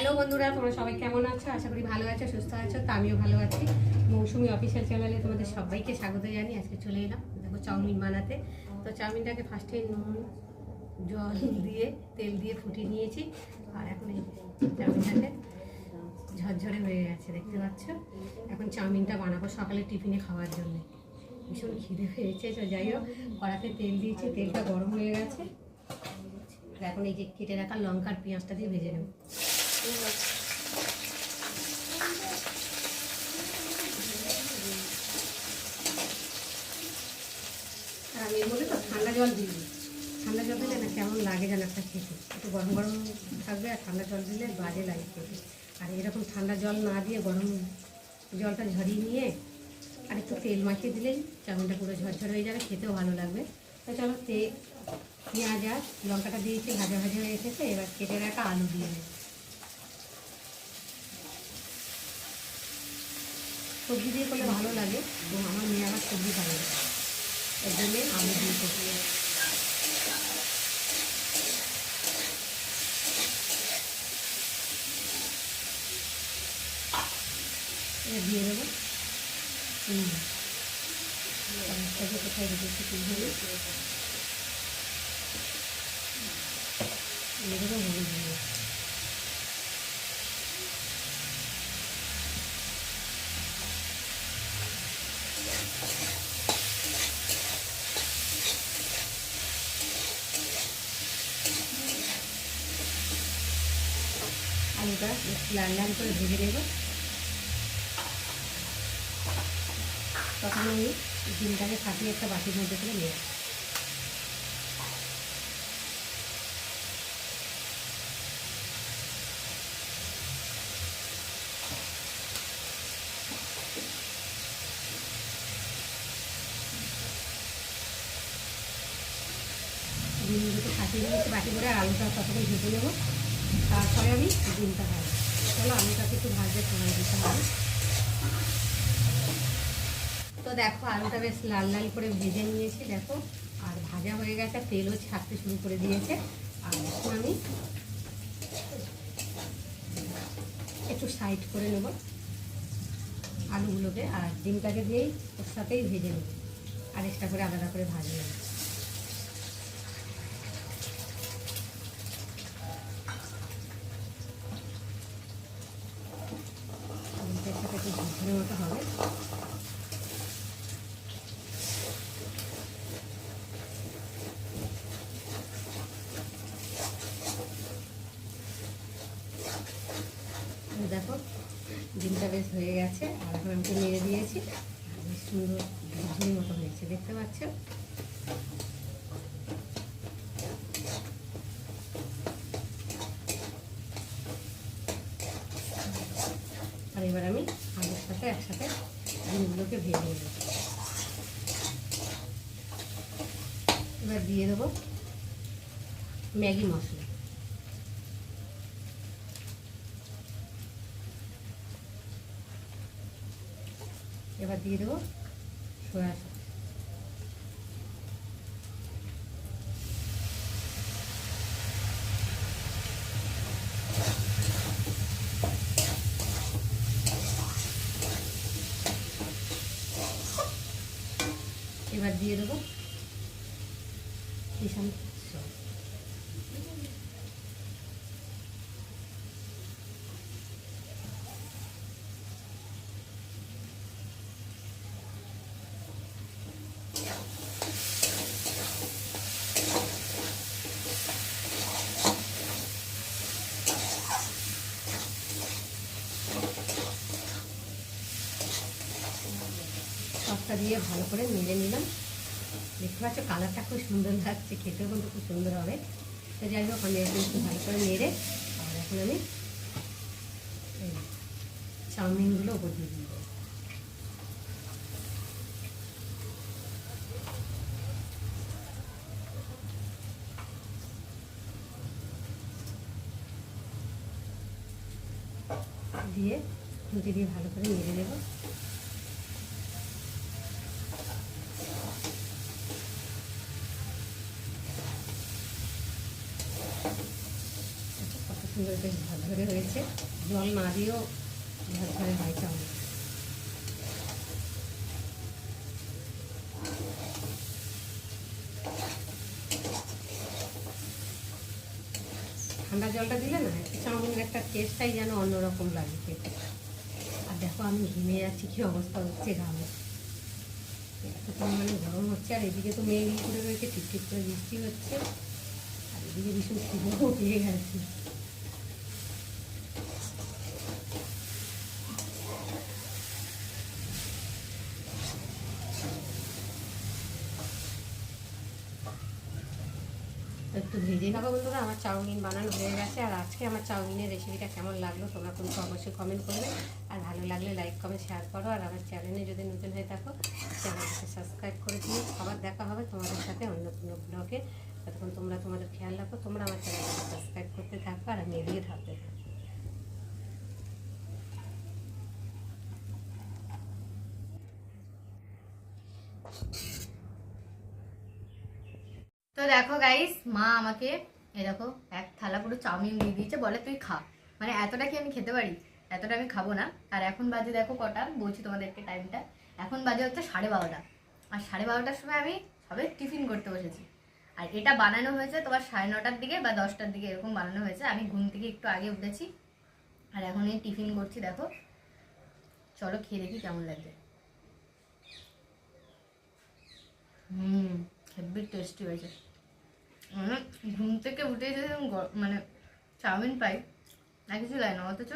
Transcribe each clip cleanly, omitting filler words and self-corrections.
Hello বন্ধুরা, তোমরা সবাই কেমন আছো? আশা করি ভালো আছো, সুস্থ আছো। তো আমিও ভালো আছি। মৌসুমি অফিসিয়াল চ্যানেলে তোমাদের সবাইকে স্বাগত জানি। আজকে চলে এলাম দেখো চাউমিন বানাতে। তো চাউমিনটাকে ফার্স্টে নুন জল দিয়ে তেল দিয়ে ফুটিয়ে নিয়েছি। আর এখন এই চাউমিনটাকে ঝরঝরে হয়ে গেছে, দেখতে পাচ্ছ। এখন চাউমিনটা বানাবো সকালে টিফিনে খাওয়ার জন্য। ভীষণ খিদে হয়েছে। তো যাই হোক, কড়াতে তেল দিয়েছি, তেলটা গরম হয়ে গেছে। এখন এই যে কেটে রাখা লঙ্কার পেঁয়াজটা দিয়ে ভেজে নেব। আর আমি এর মধ্যে তো ঠান্ডা জল দিই। ঠান্ডা জল দিলে না কেমন লাগে যেন একটা খেতে, একটু গরম গরম থাকবে। আর ঠান্ডা জল দিলে বাজে লাগে খেতে। আর এরকম ঠান্ডা জল না দিয়ে গরম জলটা ঝরিয়ে নিয়ে আর একটু তেল মাখিয়ে দিলেই চাউমিনটা পুরো ঝরঝর হয়ে যাবে, খেতেও ভালো লাগবে। তো চলো, পেঁয়াজ আর লঙ্কাটা দিয়েছি, ভাজা ভাজা হয়ে এসেছে। এবার কেটে রাখা আলু দিয়ে নেব। সবজি দিয়ে করলে ভালো লাগে, এবং আমার মেয়ে আবার সবজি ভালো লাগে, এর জন্যে আলু দিয়ে করতে। দিয়ে দেবো কোথায় রেখেছি দিয়ে দেবো হলুদ দিয়ে। আলুটা লাল লাল করে ভেজে নেব। তখন আমি ডিমটাকে ফাটিয়ে একটা বাটির মধ্যে করে নিয়ে ডিম দুটো ফাটিয়ে নিয়েছি বাটি করে। আর আলুটা ততক্ষণ ভেজে নেবো, তারপরে আমি ডিমটা ভাজবো। চলো, আলুটাকে একটু ভাজতে সময় দিতে হবে। তো দেখো, আলুটা বেশ লাল লাল করে ভেজে নিয়েছি দেখো। আর ভাজা হয়ে গেছে, তেলও ছাড়তে শুরু করে দিয়েছে। আর এখন আমি একটু সাইড করে নেব আলুগুলোকে, আর ডিমটাকে দিয়েই ওর সাথেই ভেজে নেব। আর এক্সট্রা করে আলাদা করে ভাজে নেব। ডিমটার সাথে একটু ঝরঝরে মতো হবে। দেখো, ডিমটা বেশ হয়ে গেছে। আর এখন আমি নেড়ে দিয়েছি, বেশ সুন্দর ঝুড়ি মতো হয়েছে, দেখতে পাচ্ছ। আর এবার আমি আলুর সাথে একসাথে ডিমগুলোকে ভেজে নেব। এবার দিয়ে দেবো ম্যাগি মশলা। এবার দিয়ে দেবো সয়া সস। এবার দিয়ে দেবো কিষান সস। সসটা দিয়ে ভালো করে নেড়ে নিলাম। দেখতে পাচ্ছ কালারটা খুব সুন্দর লাগছে, খেতেও কিন্তু খুব সুন্দর হবে। তো যাই হোক, আমি এখন একটু ভালো করে নেড়ে আর এখন আমি চাউমিনগুলো ওপর দিয়ে দিব। দিয়ে খুঁটি দিয়ে ভালো করে নেড়ে নেব। সুন্দর বেশ ঝরঝরে ঝরঝরে হয়েছে, জল না দিয়েও ঝরঝরে হয় চাউমিন। ঠান্ডা জলটা দিলে না একটু চাউমিনের একটা টেস্টটাই যেন অন্যরকম লাগে খেতে। আর দেখো আমি ঘেমে যাচ্ছি, কী অবস্থা হচ্ছে ঘামে, এত পরিমাণে গরম হচ্ছে। আর এদিকে তো মেঘ করে রয়েছে, টিপটিপ করে বৃষ্টি হচ্ছে, আর এদিকে ভীষণ খিদেও পেয়ে গেছে। একটু ভেজে নেবো বন্ধুরা। আমার চাউমিন বানানো হয়ে গেছে। আর আজকে আমার চাউমিনের রেসিপিটা কেমন লাগলো তোমরা কিন্তু অবশ্যই কমেন্ট করবে। আর ভালো লাগলে লাইক কমেন্ট শেয়ার করো। আর আমার চ্যানেলে যদি নতুন হয়ে থাকো চ্যানেলটাকে সাবস্ক্রাইব করে দিও। আবার দেখা হবে তোমাদের সাথে অন্য কোনো ব্লগে। ততক্ষণ তোমরা তোমাদের খেয়াল রাখো, তোমরা আমার চ্যানেলটাকে সাবস্ক্রাইব করতে থাকো আর আমি এগিয়ে থাকতে থাকো। তো দেখো গাইস, মা আমাকে দেখো এক থালা পুরো চাউমিন দিয়ে দিয়েছে, বলে তুই খা। মানে এতটা কি আমি খেতে পারি? এতটা আমি খাবো না। আর এখন বাজে দেখো কটা, বলছি তোমাদেরকে টাইমটা। এখন বাজে হচ্ছে 12:30। আর 12:30টার সময় আমি সবে টিফিন করতে বসেছি। আর এটা বানানো হয়েছে তোমার 9:30টার দিকে বা 10টার দিকে, এরকম বানানো হয়েছে। আমি ঘুম থেকে একটু আগে উঠেছি আর এখন এই টিফিন করছি। দেখো চলো খেয়ে দেখি কেমন লাগছে। হেভি টেস্টি হয়েছে। মানে ঘুম থেকে উঠে যদি মানে চাউমিন পাই, না কিছু লাগে না, অথচ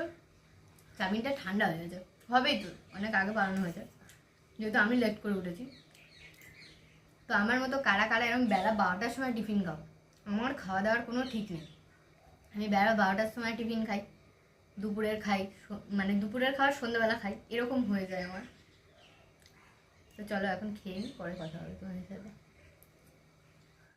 চাউমিনটা ঠান্ডা হয়ে গেছে। হবেই তো, অনেক আগে বানানো হয়েছে, যেহেতু আমি লেট করে উঠেছি। তো আমার মতো কারা কারা এরকম বেলা 12টার সময় টিফিন খাও? আমার খাওয়া দাওয়ার কোনো ঠিক নেই। আমি বেলা 12টার সময় টিফিন খাই, দুপুরের খাই, মানে দুপুরের খাওয়ার সন্ধ্যাবেলা খাই, এরকম হয়ে যায় আমার। তো চলো এখন খেয়ে নিই, পরে কথা হবে তোমাদের সাথে।